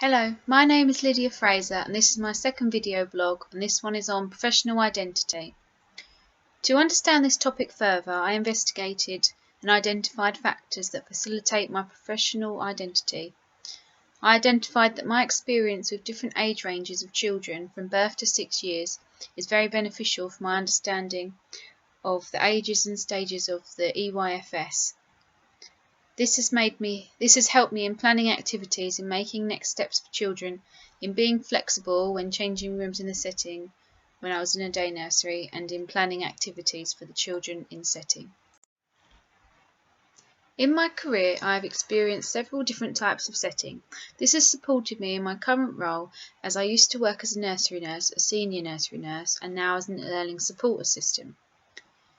Hello, my name is Lydia Fraser and this is my second video blog, and this one is on professional identity. To understand this topic further, I investigated and identified factors that facilitate my professional identity. I identified that my experience with different age ranges of children from birth to 6 years is very beneficial for my understanding of the ages and stages of the EYFS. This has helped me in planning activities, in making next steps for children, in being flexible when changing rooms in the setting when I was in a day nursery, and in planning activities for the children in setting. In my career, I have experienced several different types of setting. This has supported me in my current role, as I used to work as a nursery nurse, a senior nursery nurse, and now as an learning support assistant,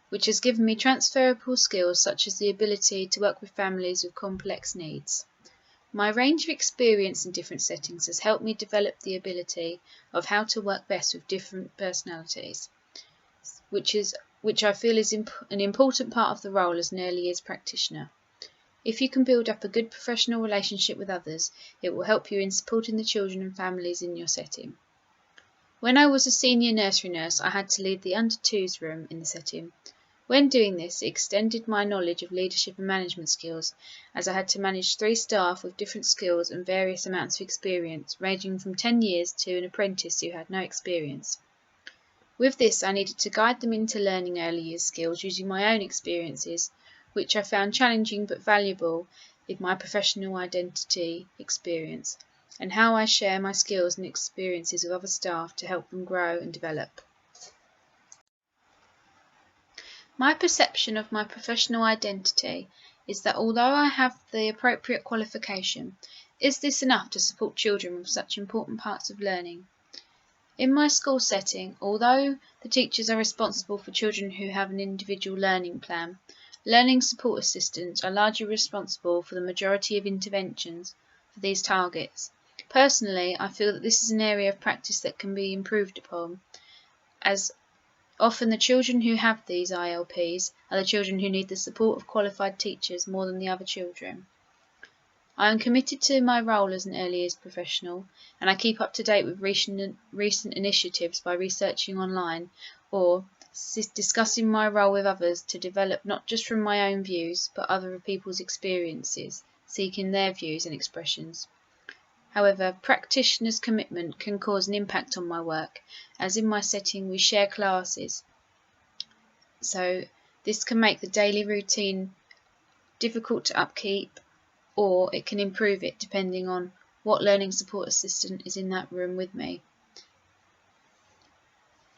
which has given me transferable skills such as the ability to work with families with complex needs. My range of experience in different settings has helped me develop the ability of how to work best with different personalities, which I feel is an important part of the role as an early years practitioner. If you can build up a good professional relationship with others, it will help you in supporting the children and families in your setting. When I was a senior nursery nurse, I had to lead the under 2s room in the setting. When doing this, it extended my knowledge of leadership and management skills, as I had to manage 3 staff with different skills and various amounts of experience, ranging from 10 years to an apprentice who had no experience. With this, I needed to guide them into learning early years skills using my own experiences, which I found challenging but valuable in my professional identity experience, and how I share my skills and experiences with other staff to help them grow and develop. My perception of my professional identity is that although I have the appropriate qualification, is this enough to support children with such important parts of learning? In my school setting, although the teachers are responsible for children who have an individual learning plan, learning support assistants are largely responsible for the majority of interventions for these targets. Personally, I feel that this is an area of practice that can be improved upon, as often the children who have these ILPs are the children who need the support of qualified teachers more than the other children. I am committed to my role as an early years professional, and I keep up to date with recent initiatives by researching online or discussing my role with others to develop not just from my own views but other people's experiences, seeking their views and expressions. However, practitioners' commitment can cause an impact on my work, as in my setting we share classes, so this can make the daily routine difficult to upkeep, or it can improve it depending on what learning support assistant is in that room with me.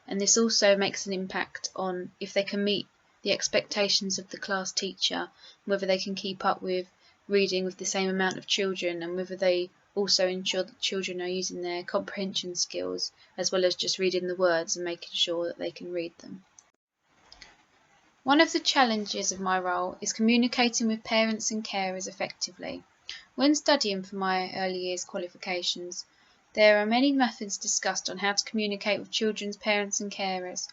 And this also makes an impact on if they can meet the expectations of the class teacher, whether they can keep up with reading with the same amount of children, and whether they also ensure that children are using their comprehension skills as well as just reading the words and making sure that they can read them. One of the challenges of my role is communicating with parents and carers effectively. When studying for my early years qualifications, there are many methods discussed on how to communicate with children's parents and carers,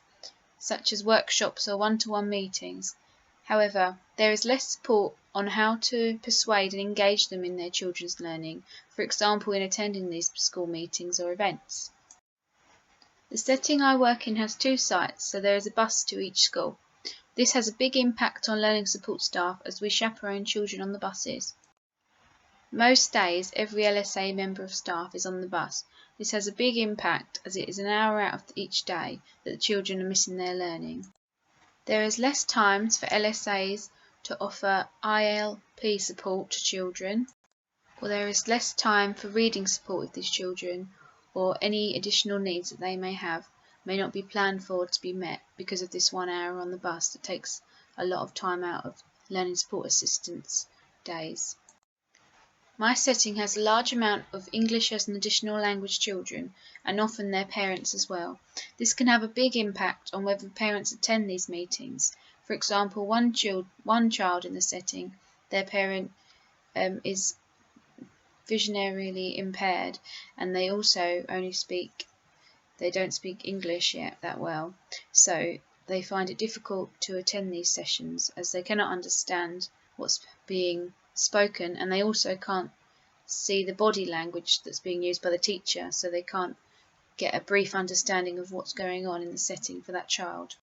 such as workshops or one-to-one meetings. However, there is less support on how to persuade and engage them in their children's learning, for example in attending these school meetings or events. The setting I work in has 2 sites, so there is a bus to each school. This has a big impact on learning support staff, as we chaperone children on the buses. Most days, every LSA member of staff is on the bus. This has a big impact, as it is an hour out of each day that the children are missing their learning. There is less time for LSAs to offer ILP support to children, or there is less time for reading support with these children, or any additional needs that they may have may not be planned for to be met because of this 1 hour on the bus that takes a lot of time out of learning support assistants' days. My setting has a large amount of English as an additional language children, and often their parents as well. This can have a big impact on whether parents attend these meetings. For example, one child in the setting, their parent is visionarily impaired, and they also they don't speak English yet that well, so they find it difficult to attend these sessions as they cannot understand what's being spoken, and they also can't see the body language that's being used by the teacher, so they can't get a brief understanding of what's going on in the setting for that child.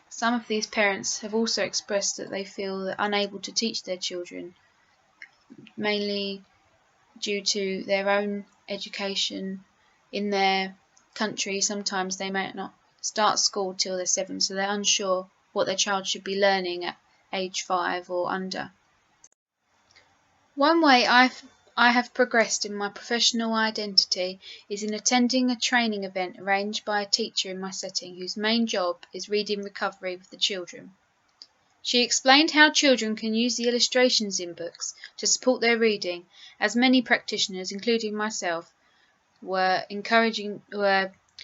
Some of these parents have also expressed that they feel unable to teach their children, mainly due to their own education in their country. Sometimes they might not start school till they're 7, so they're unsure what their child should be learning at age 5 or under. One way I have progressed in my professional identity is in attending a training event arranged by a teacher in my setting whose main job is reading recovery with the children. She explained how children can use the illustrations in books to support their reading, as many practitioners, including myself, were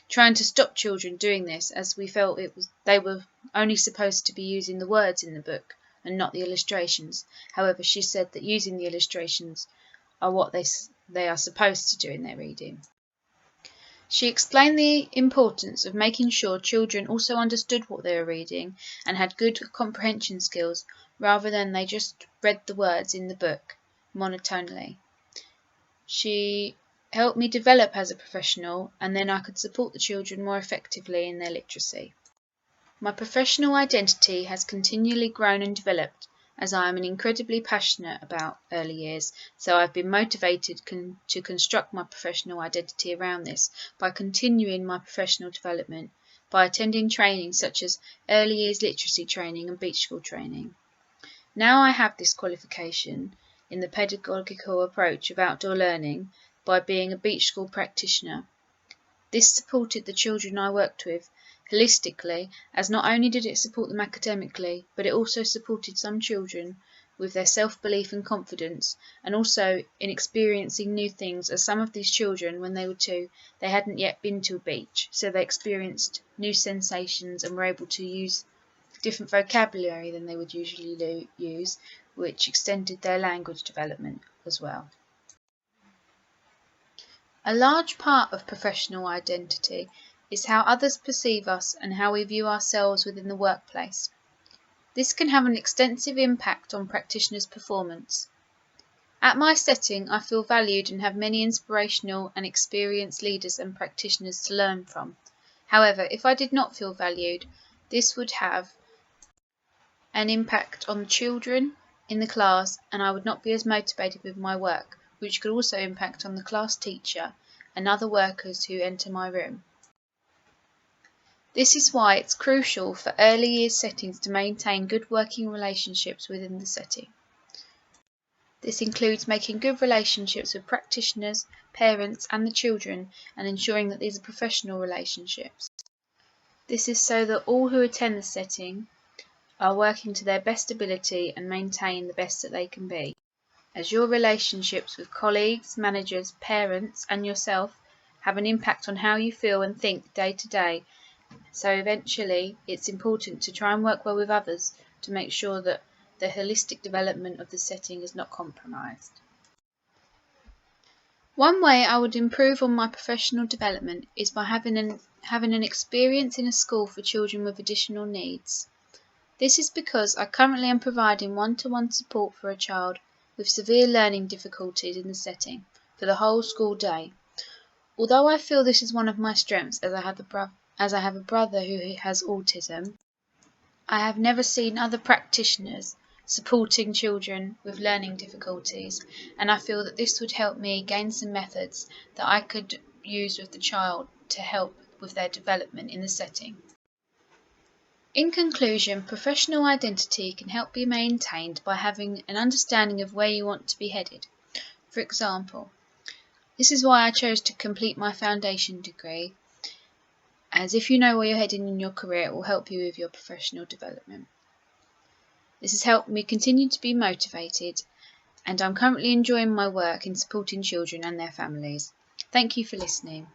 trying to stop children doing this, as we felt they were only supposed to be using the words in the book and not the illustrations. However, she said that using the illustrations are what they are supposed to do in their reading. She explained the importance of making sure children also understood what they were reading and had good comprehension skills, rather than they just read the words in the book monotonely. She helped me develop as a professional, and then I could support the children more effectively in their literacy. My professional identity has continually grown and developed, as I am incredibly passionate about early years, so I've been motivated to construct my professional identity around this by continuing my professional development, by attending training such as early years literacy training and beach school training. Now I have this qualification in the pedagogical approach of outdoor learning by being a beach school practitioner. This supported the children I worked with holistically, as not only did it support them academically, but it also supported some children with their self-belief and confidence, and also in experiencing new things, as some of these children, when they were 2, they hadn't yet been to a beach, so they experienced new sensations and were able to use different vocabulary than they would usually use, which extended their language development as well. A large part of professional identity is how others perceive us and how we view ourselves within the workplace. This can have an extensive impact on practitioners' performance. At my setting, I feel valued and have many inspirational and experienced leaders and practitioners to learn from. However, if I did not feel valued, this would have an impact on the children in the class, and I would not be as motivated with my work, which could also impact on the class teacher and other workers who enter my room. This is why it's crucial for early years settings to maintain good working relationships within the setting. This includes making good relationships with practitioners, parents and the children, and ensuring that these are professional relationships. This is so that all who attend the setting are working to their best ability and maintain the best that they can be, as your relationships with colleagues, managers, parents and yourself have an impact on how you feel and think day to day. So eventually it's important to try and work well with others to make sure that the holistic development of the setting is not compromised. One way I would improve on my professional development is by having an experience in a school for children with additional needs. This is because I currently am providing one-to-one support for a child with severe learning difficulties in the setting for the whole school day. Although I feel this is one of my strengths, as I have a brother who has autism, I have never seen other practitioners supporting children with learning difficulties, and I feel that this would help me gain some methods that I could use with the child to help with their development in the setting. In conclusion, professional identity can help be maintained by having an understanding of where you want to be headed. For example, this is why I chose to complete my foundation degree, as if you know where you're heading in your career, it will help you with your professional development. This has helped me continue to be motivated, and I'm currently enjoying my work in supporting children and their families. Thank you for listening.